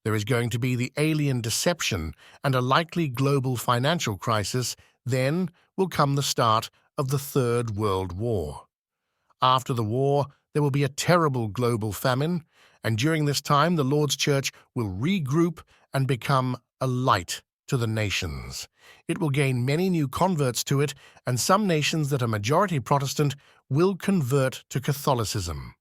There is going to be the alien deception and a likely global financial crisis. Then will come the start of the Third World War. After the war, there will be a terrible global famine, and during this time the Lord's Church will regroup and become a light to the nations. It will gain many new converts to it, and some nations that are majority Protestant will convert to Catholicism.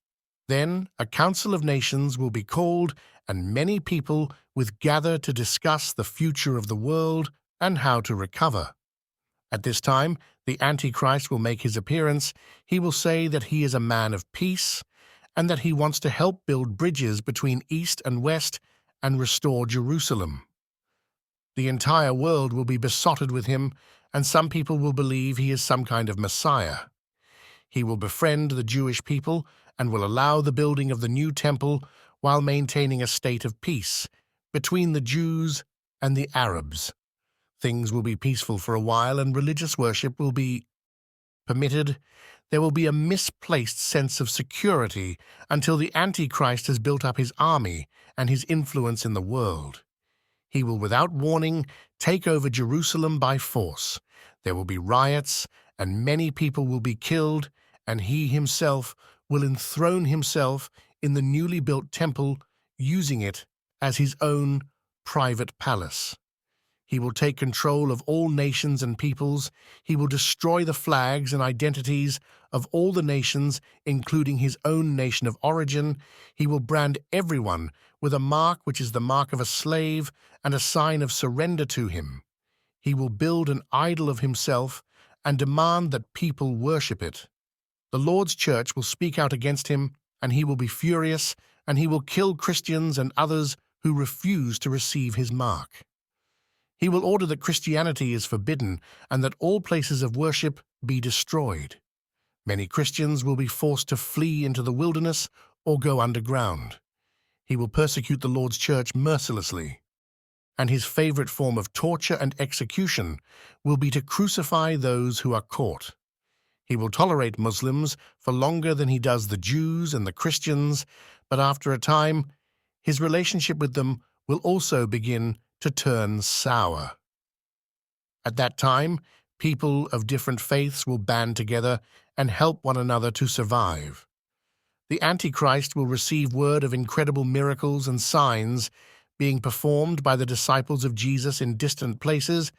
Then a council of nations will be called, and many people will gather to discuss the future of the world and how to recover. At this time, the Antichrist will make his appearance. He will say that he is a man of peace and that he wants to help build bridges between East and West and restore Jerusalem. The entire world will be besotted with him, and some people will believe he is some kind of Messiah. He will befriend the Jewish people and will allow the building of the new temple while maintaining a state of peace between the Jews and the Arabs. Things will be peaceful for a while and religious worship will be permitted. There will be a misplaced sense of security until the Antichrist has built up his army and his influence in the world. He will, without warning, take over Jerusalem by force. There will be riots, and many people will be killed, and he himself will enthrone himself in the newly built temple, using it as his own private palace. He will take control of all nations and peoples. He will destroy the flags and identities of all the nations, including his own nation of origin. He will brand everyone with a mark which is the mark of a slave and a sign of surrender to him. He will build an idol of himself and demand that people worship it. The Lord's Church will speak out against him, and he will be furious, and he will kill Christians and others who refuse to receive his mark. He will order that Christianity is forbidden and that all places of worship be destroyed. Many Christians will be forced to flee into the wilderness or go underground. He will persecute the Lord's Church mercilessly, and his favorite form of torture and execution will be to crucify those who are caught. He will tolerate Muslims for longer than he does the Jews and the Christians, but after a time, his relationship with them will also begin to turn sour. At that time, people of different faiths will band together and help one another to survive. The Antichrist will receive word of incredible miracles and signs being performed by the disciples of Jesus in distant places,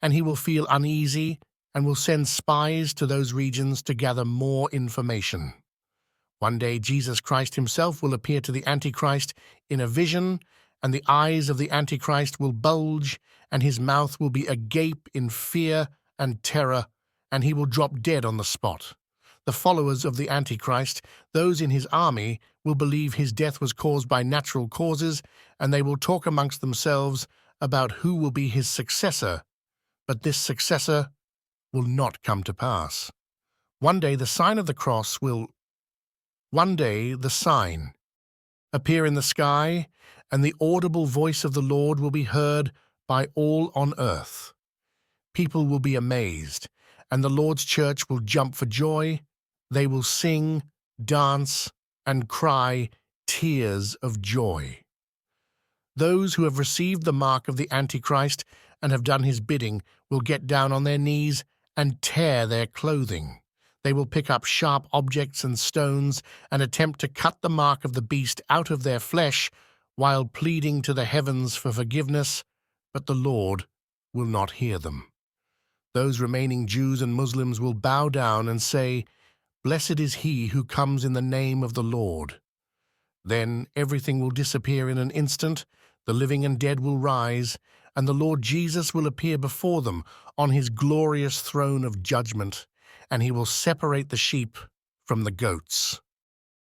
and he will feel uneasy and will send spies to those regions to gather more information. One day, Jesus Christ himself will appear to the Antichrist in a vision, and the eyes of the Antichrist will bulge, and his mouth will be agape in fear and terror, and he will drop dead on the spot. The followers of the Antichrist, those in his army, will believe his death was caused by natural causes, and they will talk amongst themselves about who will be his successor. But this successor will not come to pass. One day the sign of the cross will appear in the sky, and the audible voice of the Lord will be heard by all on earth. People will be amazed, and the Lord's Church will jump for joy. They will sing, dance, and cry tears of joy. Those who have received the mark of the Antichrist and have done his bidding will get down on their knees and tear their clothing. They will pick up sharp objects and stones and attempt to cut the mark of the beast out of their flesh while pleading to the heavens for forgiveness, but the Lord will not hear them. Those remaining Jews and Muslims will bow down and say, "Blessed is he who comes in the name of the Lord." Then everything will disappear in an instant, the living and dead will rise, and the Lord Jesus will appear before them on his glorious throne of judgment, and he will separate the sheep from the goats.